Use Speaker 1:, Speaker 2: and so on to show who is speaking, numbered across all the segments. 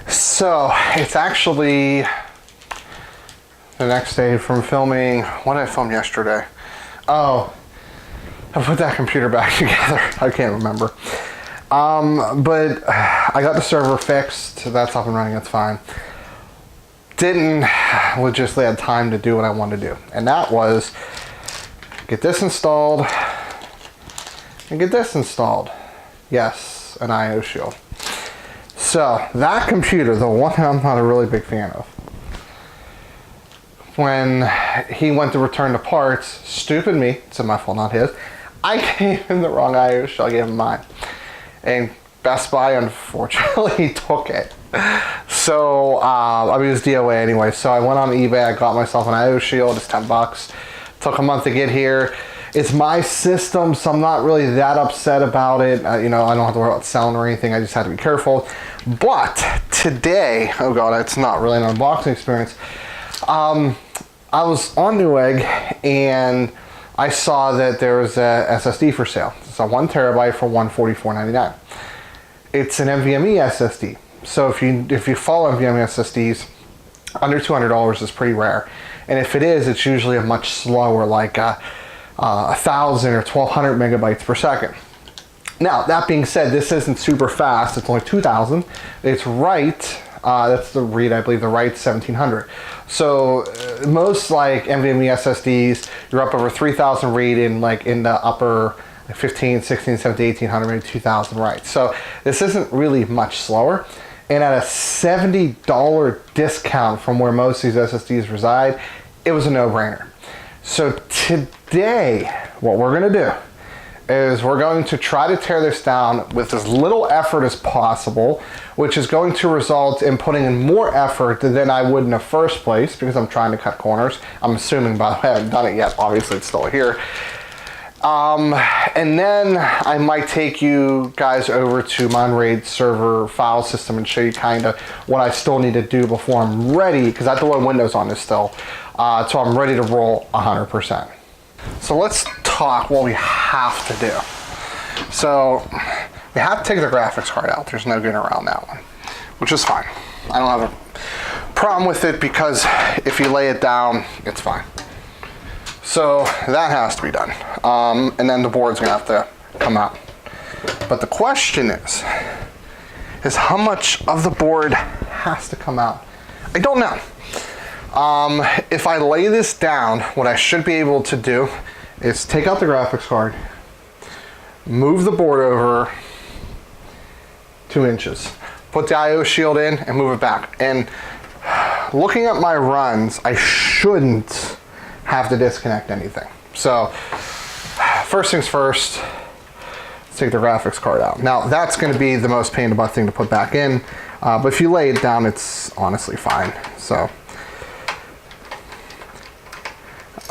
Speaker 1: So it's actually the next day from filming. What did I film yesterday? Oh, I put that computer back together. I can't remember. But I got the server fixed. That's up and running. That's fine. Didn't logistically have time to do what I wanted to do, and that was get this installed and get this installed. Yes, an IO shield. So that computer, the one I'm not a really big fan of, when he went to return the parts, stupid me, it's my fault, not his, I gave him the wrong IO shield, I gave him mine. And Best Buy, unfortunately, took it. So, I mean, it was DOA anyway, so I went on eBay, I got myself an IO shield, it's 10 bucks. Took a month to get here. It's my system, so I'm not really that upset about it. You know, I don't have to worry about selling or anything, I just had to be careful. But today, oh God, it's not really an unboxing experience. I was on Newegg and I saw that there was a SSD for sale. It's a 1 terabyte for $144.99. It's an NVMe SSD. So if you follow NVMe SSDs, under $200 is pretty rare. And if it is, it's usually a much slower, like 1,000 or 1,200 megabytes per second. Now, that being said, this isn't super fast. It's only 2,000. It's right. That's the read, I believe, the write's 1,700. So most like NVMe SSDs, you're up over 3,000 read in the upper 15, 16, 17, 1,800, maybe 2,000 writes. So this isn't really much slower. And at a $70 discount from where most of these SSDs reside, it was a no-brainer. So today, what we're gonna do is we're going to try to tear this down with as little effort as possible, which is going to result in putting in more effort than I would in the first place because I'm trying to cut corners. I'm assuming, by the way, I haven't done it yet. Obviously, it's still here. And then I might take you guys over to Monraid server file system and show you kind of what I still need to do before I'm ready, because I have to load Windows on this still, so I'm ready to roll 100%. So let's talk what we have to do. So we have to take the graphics card out. There's no getting around that one, which is fine. I don't have a problem with it because if you lay it down, it's fine. So that has to be done. And then the board's gonna have to come out. But the question is how much of the board has to come out? I don't know. If I lay this down, what I should be able to do is take out the graphics card, move the board over 2 inches, put the IO shield in and move it back. And looking at my runs, I shouldn't have to disconnect anything. So first things first, let's take the graphics card out. Now that's gonna be the most pain in the butt thing to put back in, but if you lay it down, it's honestly fine. So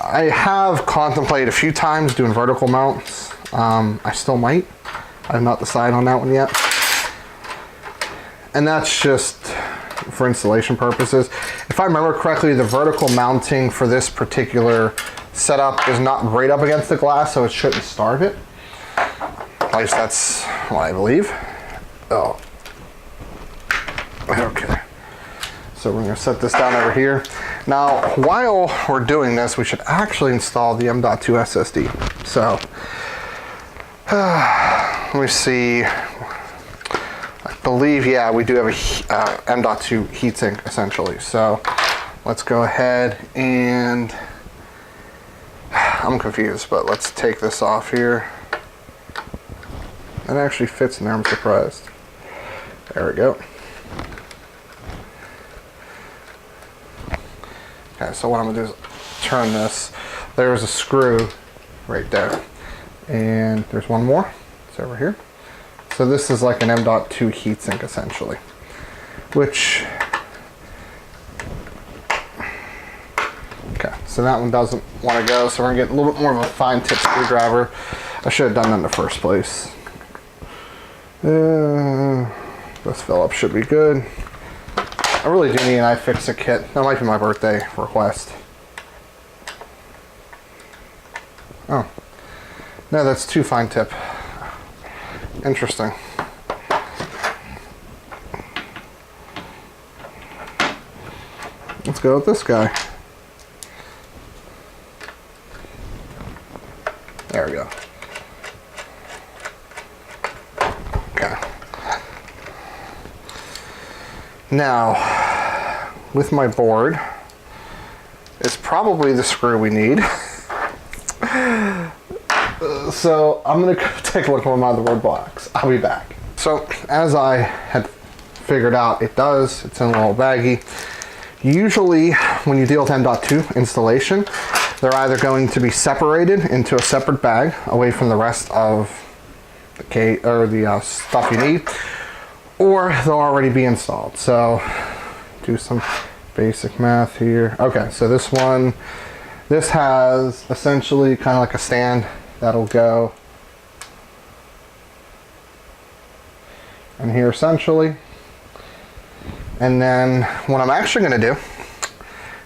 Speaker 1: I have contemplated a few times doing vertical mounts. I still might. I have not decided on that one yet. And that's just for installation purposes. If I remember correctly, the vertical mounting for this particular setup is not right up against the glass, so it shouldn't starve it. At least that's what I believe. Oh, okay. So we're gonna set this down over here. Now, while we're doing this, we should actually install the M.2 SSD. So, let me see. I believe, yeah, we do have a M.2 heatsink, essentially. So, let's go ahead and, I'm confused, but let's take this off here. It actually fits in there, I'm surprised. There we go. Okay, so what I'm gonna do is turn this. There's a screw right there. And there's one more. It's over here. So this is like an M.2 heatsink essentially. Which, okay, so that one doesn't want to go, so we're gonna get a little bit more of a fine tip screwdriver. I should have done that in the first place. This Phillips should be good. I really do need an iFixit kit. That might be my birthday request. Oh. No, that's too fine tip. Interesting. Let's go with this guy. There we go. Okay. Now, with my board, it's probably the screw we need. So I'm gonna go take a look at my motherboard box. I'll be back. So as I had figured out, it's in a little baggie. Usually when you deal with M.2 installation, they're either going to be separated into a separate bag away from the rest of the stuff you need, or they'll already be installed. So do some basic math here. Okay, so this has essentially kind of like a stand that'll go in here essentially. And then what I'm actually going to do,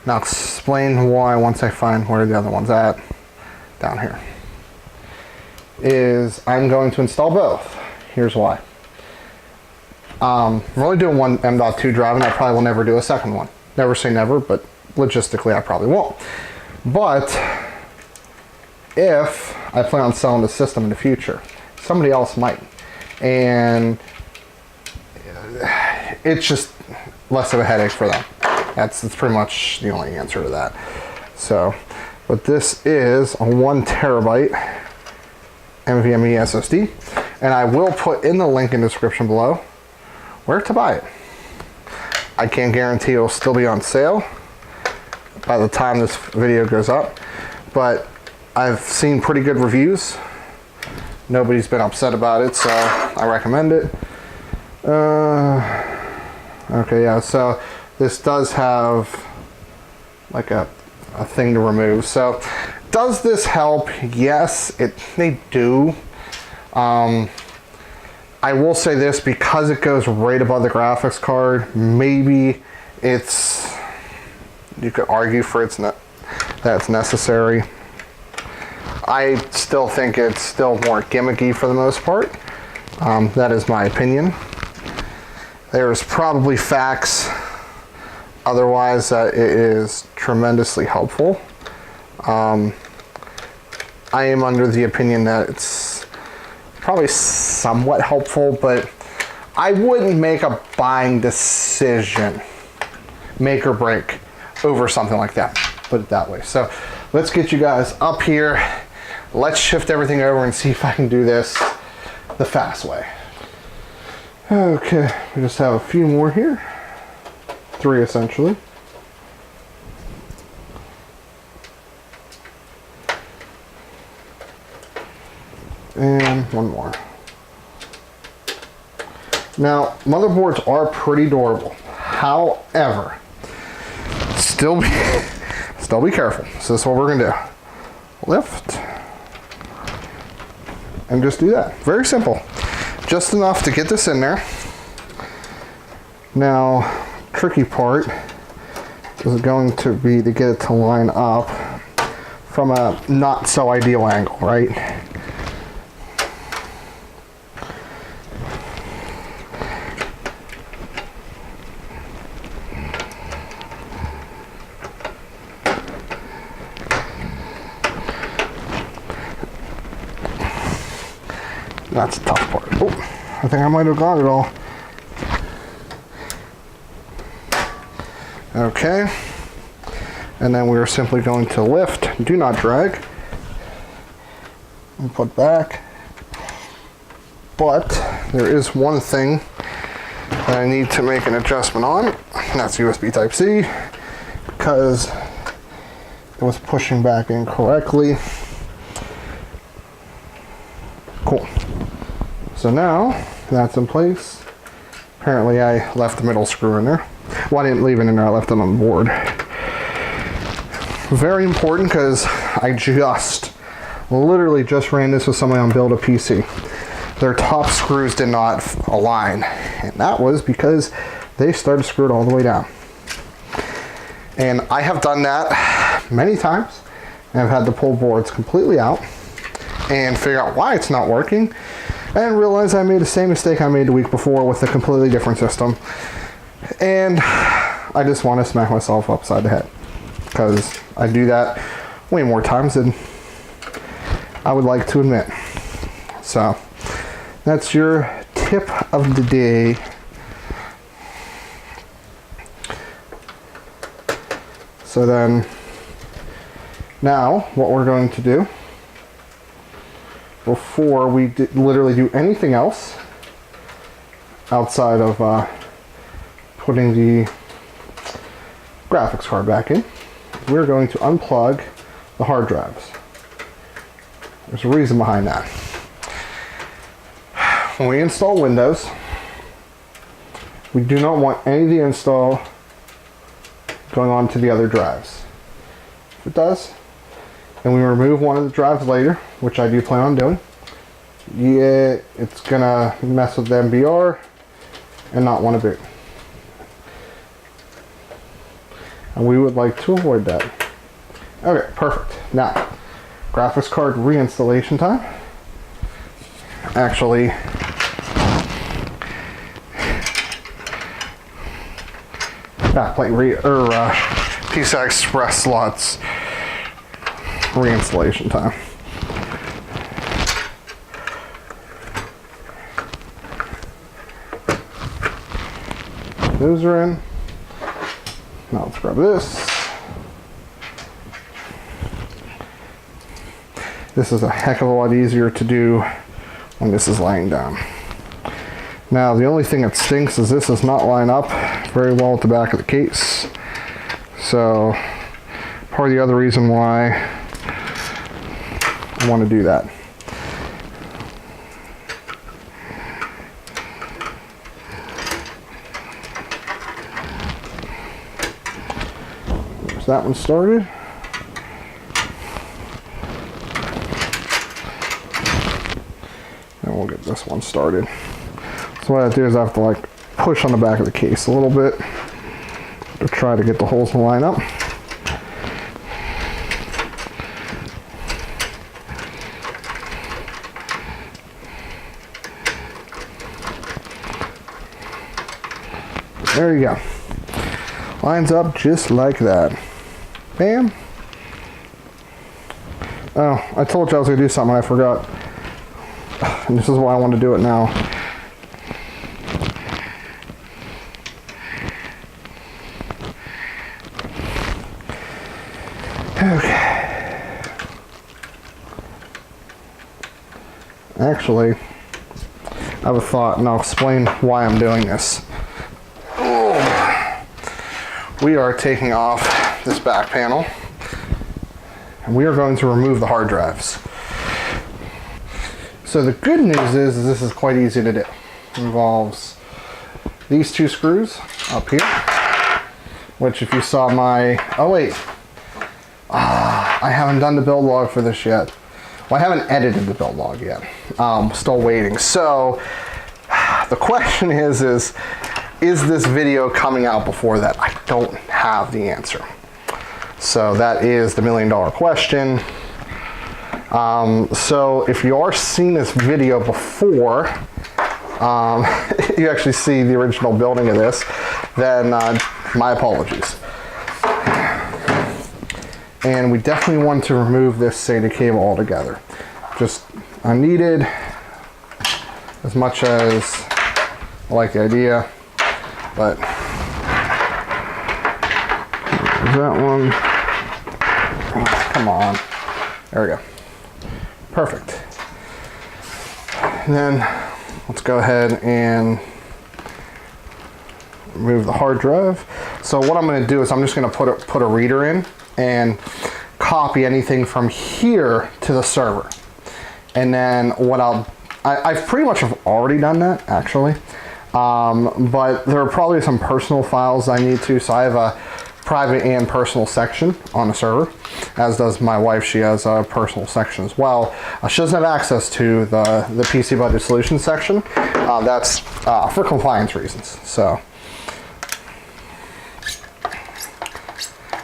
Speaker 1: and I'll explain why once I find where the other one's at, down here, is I'm going to install both. Here's why. I'm only doing one M.2 drive, and I probably will never do a second one. Never say never, but logistically I probably won't. But if I plan on selling the system in the future, somebody else might. And it's just less of a headache for them. That's pretty much the only answer to that. So, but this is a 1 terabyte NVMe SSD, and I will put in the link in the description below where to buy it. I can't guarantee it will still be on sale by the time this video goes up, but I've seen pretty good reviews. Nobody's been upset about it, so I recommend it. Okay, yeah, so this does have like a thing to remove. So does this help? Yes, they do. I will say this, because it goes right above the graphics card, maybe you could argue for that it's necessary. I still think it's still more gimmicky for the most part. That is my opinion. There's probably facts otherwise that it is tremendously helpful. I am under the opinion that it's probably somewhat helpful, but I wouldn't make a buying decision, make or break, over something like that. Put it that way. So let's get you guys up here. Let's shift everything over and see if I can do this the fast way. Okay, we just have a few more here. 3 essentially. And 1 more. Now, motherboards are pretty durable. However, still be careful. So this is what we're gonna do. Lift. And just do that. Very simple. Just enough to get this in there. Now, tricky part is going to be to get it to line up from a not so ideal angle, right? That's the tough part. Oh, I think I might have got it all. Okay. And then we are simply going to lift, do not drag, and put back. But there is one thing that I need to make an adjustment on, and that's USB Type-C, because it was pushing back incorrectly. Cool. So now that's in place. Apparently I left the middle screw in there. Well, I didn't leave it in there, I left it on the board. Very important, because I literally just ran this with somebody on Build a PC. Their top screws did not align, and that was because they started screwed all the way down. And I have done that many times, and I've had to pull boards completely out and figure out why it's not working, and realize I made the same mistake I made the week before with a completely different system. And I just want to smack myself upside the head because I do that way more times than I would like to admit. So that's your tip of the day. So then, now what we're going to do before we literally do anything else outside of putting the graphics card back in, we're going to unplug the hard drives. There's a reason behind that. When we install Windows, we do not want any of the install going on to the other drives. If it does, and we remove one of the drives later, which I do plan on doing, yeah, it's gonna mess with the MBR and not want to boot. And we would like to avoid that. Okay, perfect. Now, graphics card reinstallation time. Actually, PCI Express slots reinstallation time. Those are in. Now let's grab this. This is a heck of a lot easier to do when this is laying down. Now the only thing that stinks is this does not line up very well at the back of the case. So part of the other reason why I want to do that. There's that one started. And we'll get this one started. So what I do is I have to like push on the back of the case a little bit to try to get the holes to line up. There you go. Lines up just like that. Bam. Oh, I told you I was going to do something I forgot. And this is why I want to do it now. Okay. Actually, I have a thought, and I'll explain why I'm doing this. We are taking off this back panel, and we are going to remove the hard drives. So the good news is this is quite easy to do. It involves these two screws up here, which if you saw my, oh wait, I haven't done the build log for this yet. Well, I haven't edited the build log yet. Still waiting. So the question is this video coming out before that? I don't have the answer. So that is the $1 million question. So if you are seeing this video before you actually see the original building of this, then my apologies. And we definitely want to remove this SATA cable altogether. Just unneeded, as much as I like the idea, but that one, come on, there we go, perfect. And then let's go ahead and remove the hard drive. So what I'm going to do is I'm just going to put a reader in and copy anything from here to the server. And then what I've pretty much have already done that actually, but there are probably some personal files I need to, so I have a private and personal section on the server, as does my wife. She has a personal section as well. She doesn't have access to the PC Budget Solutions section. That's for compliance reasons. So,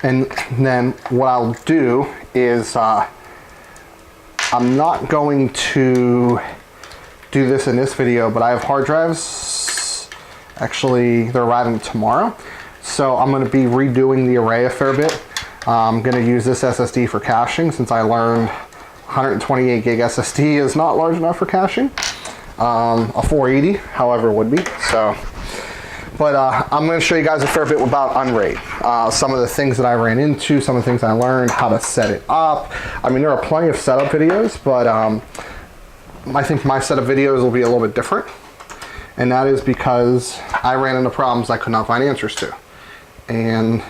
Speaker 1: and then what I'll do is I'm not going to do this in this video, but I have hard drives. Actually, they're arriving tomorrow. So I'm going to be redoing the array a fair bit. I'm going to use this SSD for caching since I learned 128 gig SSD is not large enough for caching. A 480, however, would be. So, but I'm going to show you guys a fair bit about Unraid. Some of the things that I ran into, some of the things I learned, how to set it up. I mean, there are plenty of setup videos, but I think my setup videos will be a little bit different. And that is because I ran into problems I could not find answers to. And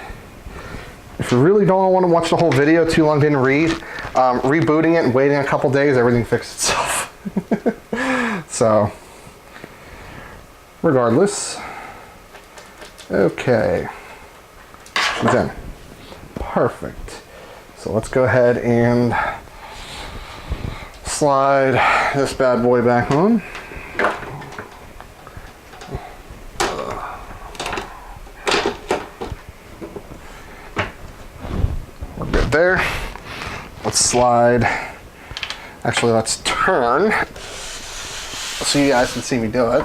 Speaker 1: if you really don't want to watch the whole video too long, didn't read, rebooting it and waiting a couple days, everything fixed itself. So, regardless, okay, she's in. Perfect. So let's go ahead and slide this bad boy back on. We're good there. Let's slide. Actually, let's turn so you guys can see me do it.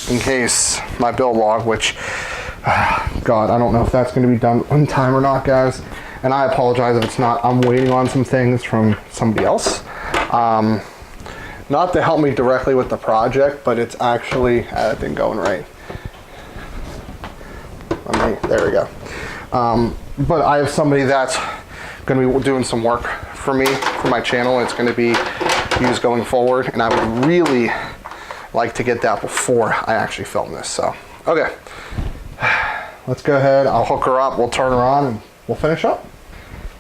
Speaker 1: In case my build log, which, God, I don't know if that's going to be done on time or not, guys. And I apologize if it's not. I'm waiting on some things from somebody else. Not to help me directly with the project, but it's actually, it didn't go in right. There we go. But I have somebody that's going to be doing some work for me, for my channel. It's going to be used going forward, and I would really like to get that before I actually film this. So, okay. Let's go ahead. I'll hook her up, we'll turn her on, and we'll finish up.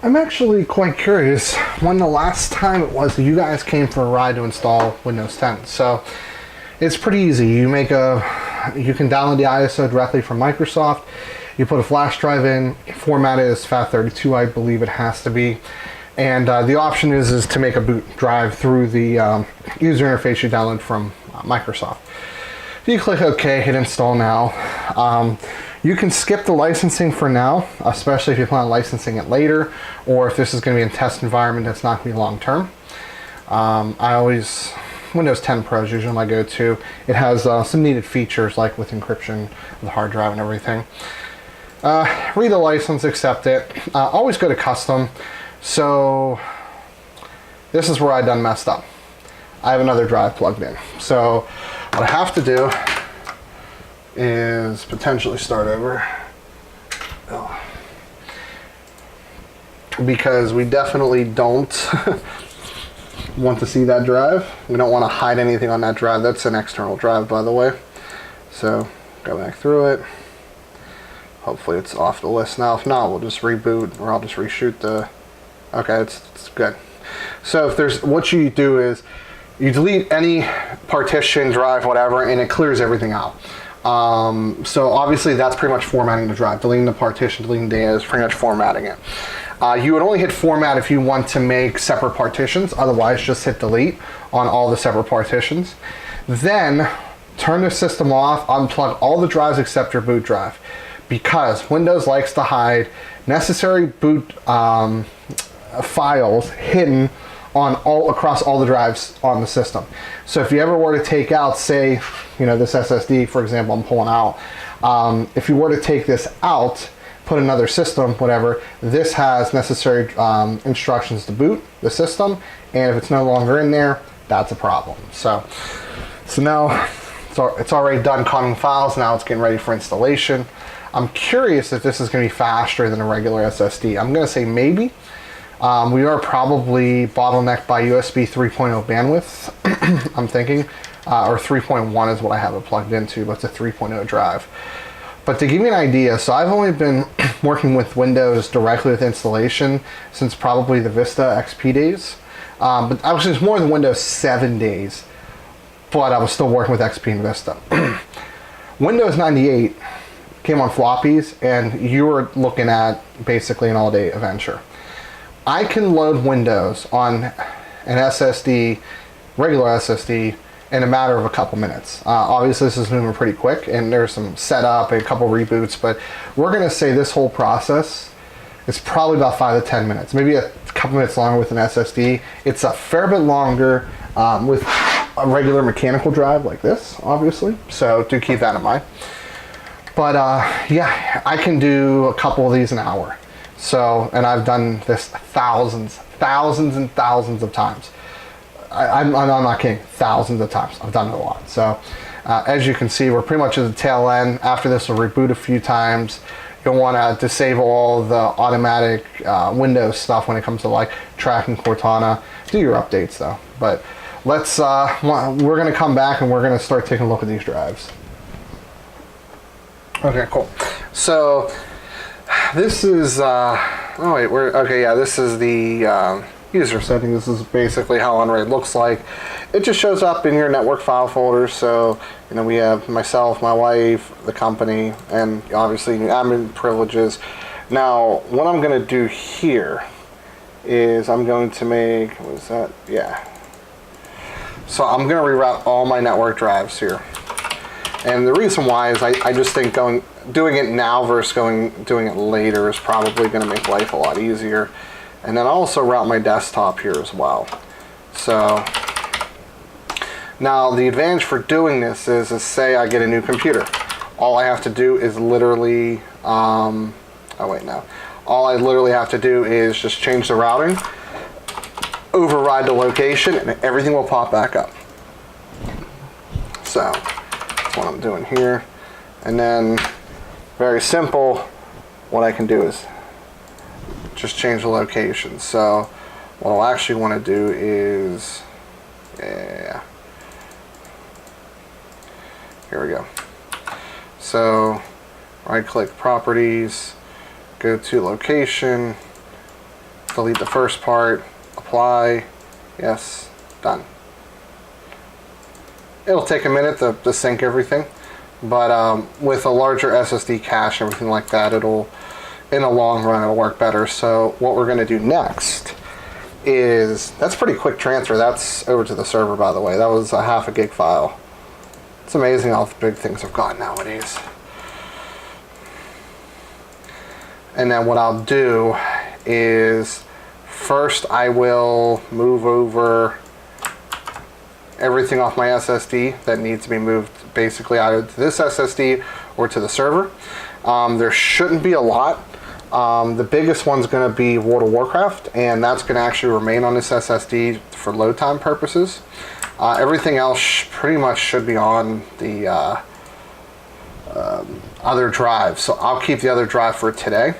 Speaker 1: I'm actually quite curious when the last time it was that you guys came for a ride to install Windows 10. So it's pretty easy. You can download the ISO directly from Microsoft. You put a flash drive in, format it as FAT32, I believe it has to be. And the option is to make a boot drive through the user interface you download from Microsoft. You click OK, hit install now. You can skip the licensing for now, especially if you plan on licensing it later, or if this is going to be in test environment that's not going to be long term. Windows 10 Pro is usually my go-to. It has some needed features like with encryption, the hard drive and everything. Read the license, accept it. Always go to custom. So this is where I done messed up. I have another drive plugged in. So what I have to do is potentially start over. Oh. Because we definitely don't want to see that drive. We don't want to hide anything on that drive. That's an external drive, by the way. So go back through it. Hopefully it's off the list now. If not, we'll just reboot, or I'll just reshoot the... Okay, it's good. So if there's... What you do is you delete any partition, drive, whatever, and it clears everything out. So obviously that's pretty much formatting the drive. Deleting the partition, deleting data is pretty much formatting it. You would only hit format if you want to make separate partitions. Otherwise, just hit delete on all the separate partitions. Then turn the system off, unplug all the drives except your boot drive, because Windows likes to hide necessary boot files hidden on across all the drives on the system. So if you ever were to take out, say, this SSD, for example, I'm pulling out. If you were to take this out, put another system, whatever, this has necessary instructions to boot the system, and if it's no longer in there, that's a problem. So now it's already done copying files. Now it's getting ready for installation. I'm curious if this is going to be faster than a regular SSD. I'm going to say maybe. We are probably bottlenecked by USB 3.0 bandwidth, I'm thinking, or 3.1 is what I have it plugged into, but it's a 3.0 drive. But to give you an idea, so I've only been working with Windows directly with installation since probably the Vista XP days. But actually it's more than Windows 7 days, but I was still working with XP and Vista. Windows 98 came on floppies, and you were looking at basically an all-day adventure. I can load Windows on an SSD, regular SSD, in a matter of a couple minutes. Obviously this is moving pretty quick, and there's some setup and a couple reboots, but we're gonna say this whole process is probably about 5 to 10 minutes, maybe a couple minutes longer with an SSD. It's a fair bit longer with a regular mechanical drive like this, obviously, so do keep that in mind. But yeah, I can do a couple of these an hour. So, and I've done this thousands and thousands of times. I'm not kidding, thousands of times. I've done it a lot. So as you can see, we're pretty much at the tail end. After this, we'll reboot a few times. You'll want to disable all the automatic Windows stuff when it comes to like tracking Cortana. Do your updates though. But let's, we're going to come back and we're going to start taking a look at these drives. Okay, cool. So this is, oh wait, okay, yeah, this is the user setting. This is basically how Unraid looks like. It just shows up in your network file folder. So, you know, we have myself, my wife, the company, and obviously admin privileges. Now, what I'm going to do here is I'm going to make, what is that? Yeah. So I'm going to reroute all my network drives here. And the reason why is I just think doing it now versus doing it later is probably going to make life a lot easier. And then I'll also route my desktop here as well. So now the advantage for doing this is say I get a new computer. All I have to do is literally, oh wait, no. All I literally have to do is just change the routing, override the location, and everything will pop back up. So that's what I'm doing here. And then, very simple, what I can do is just change the location. So what I'll actually want to do is, yeah, here we go. So right click properties, go to location, delete the first part, apply, yes, done. It'll take a minute to sync everything, but with a larger SSD cache and everything like that, it'll, in the long run, it'll work better. So what we're going to do next is, that's a pretty quick transfer. That's over to the server, by the way. That was a 0.5 gig file. It's amazing how big things have gotten nowadays. And then what I'll do is, first I will move over everything off my SSD that needs to be moved basically either to this SSD or to the server. There shouldn't be a lot. The biggest one's going to be World of Warcraft, and that's going to actually remain on this SSD for load time purposes. Everything else pretty much should be on the other drive, so I'll keep the other drive for today.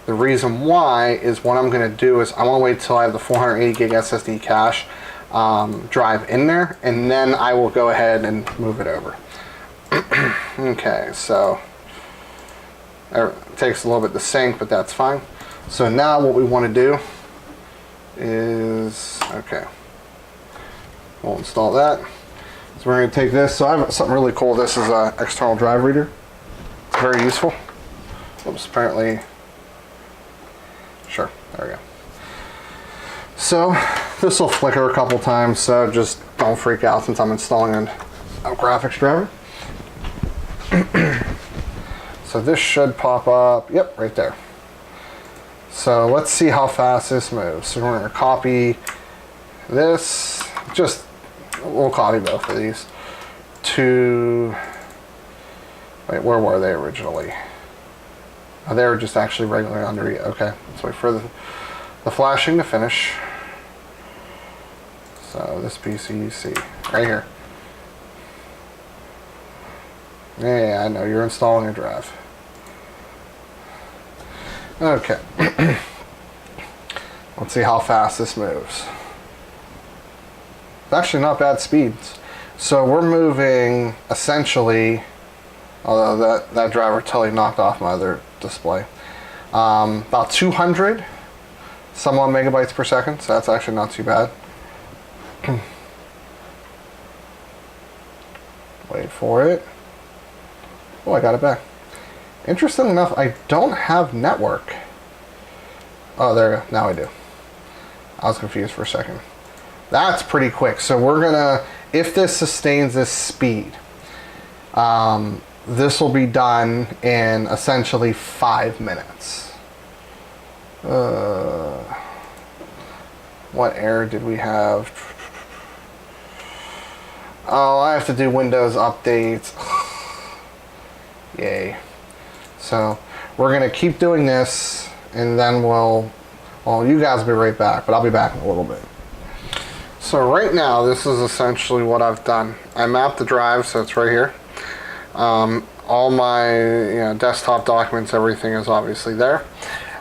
Speaker 1: The reason why is what I'm going to do is I want to wait till I have the 480 gig SSD cache drive in there, and then I will go ahead and move it over. Okay, so it takes a little bit to sync, but that's fine. So now what we want to do is, okay, we'll install that. So we're going to take this. So I have something really cool. This is an external drive reader. It's very useful. Oops, apparently, sure, there we go. So this will flicker a couple times, so just don't freak out since I'm installing a graphics driver. So this should pop up, yep, right there. So let's see how fast this moves. So we're going to copy this, we'll copy both of these to, wait, where were they originally? Oh, they were just actually regularly under, okay, let's wait for the flashing to finish. So this PCC, right here. Yeah, I know, you're installing a drive. Okay. Let's see how fast this moves. It's actually not bad speeds. So we're moving essentially, although that driver totally knocked off my other display, about 200 some odd megabytes per second, so that's actually not too bad. Wait for it. Oh, I got it back. Interesting enough, I don't have network. Oh, there we go. Now I do. I was confused for a second. That's pretty quick. So we're gonna, if this sustains this speed, this will be done in essentially 5 minutes. What error did we have? Oh, I have to do Windows updates. Yay. So we're gonna keep doing this, and then well, you guys will be right back, but I'll be back in a little bit. So right now, this is essentially what I've done. I mapped the drive, so it's right here. All my desktop documents, everything is obviously there.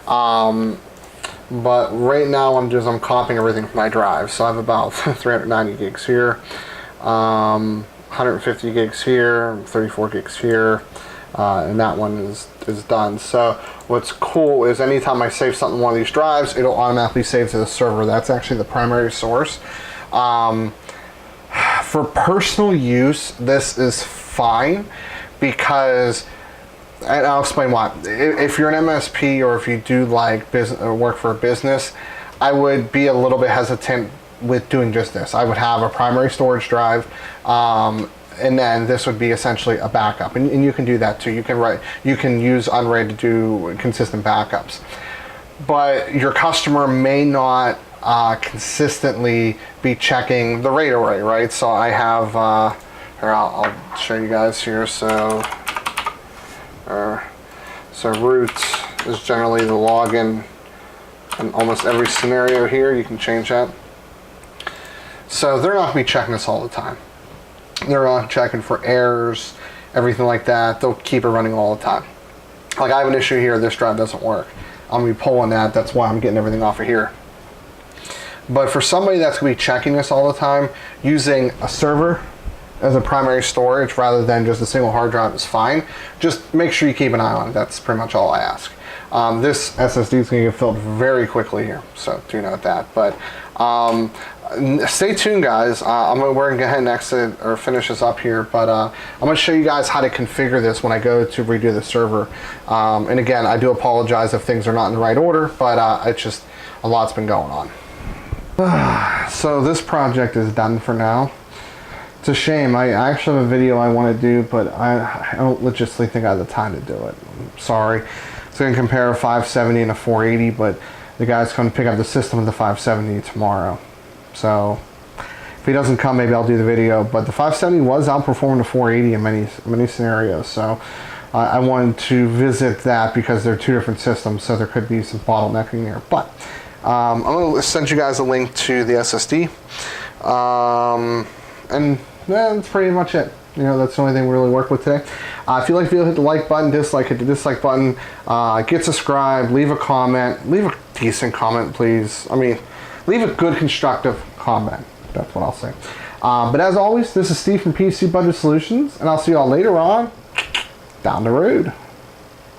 Speaker 1: But right now I'm copying everything from my drive. So I have about 390 gigs here, 150 gigs here, 34 gigs here, and that one is done. So what's cool is anytime I save something on one of these drives, it'll automatically save to the server. That's actually the primary source. For personal use, this is fine because, and I'll explain why. If you're an MSP or if you do like business or work for a business, I would be a little bit hesitant with doing just this. I would have a primary storage drive, and then this would be essentially a backup. And you can do that too. You can use Unraid to do consistent backups. But your customer may not consistently be checking the RAID array, right? So I have, here, I'll show you guys here. So root is generally the login in almost every scenario here. You can change that. So they're not going to be checking this all the time. They're not checking for errors, everything like that. They'll keep it running all the time. Like I have an issue here, this drive doesn't work. I'm going to be pulling that. That's why I'm getting everything off of here. But for somebody that's going to be checking this all the time, using a server as a primary storage rather than just a single hard drive is fine. Just make sure you keep an eye on it. That's pretty much all I ask. This SSD is going to get filled very quickly here, so do note that. But stay tuned, guys. We're going to go ahead and exit or finish this up here, but I'm going to show you guys how to configure this when I go to redo the server. And again, I do apologize if things are not in the right order, but it's just a lot's been going on. So this project is done for now. It's a shame. I actually have a video I want to do, but I don't logistically think I have the time to do it. I'm sorry. It's going to compare a 570 and a 480, but the guy's going to pick up the system of the 570 tomorrow. So if he doesn't come, maybe I'll do the video. But the 570 was outperforming the 480 in many scenarios. So I wanted to visit that because they're two different systems, so there could be some bottlenecking there. But I'm going to send you guys a link to the SSD. And that's pretty much it. That's the only thing we really work with today. If you like the video, hit the like button. Dislike, hit the dislike button. Get subscribed. Leave a comment. Leave a decent comment, please. I mean, leave a good constructive comment. That's what I'll say. But as always, this is Steve from PC Budget Solutions, and I'll see you all later on down the road.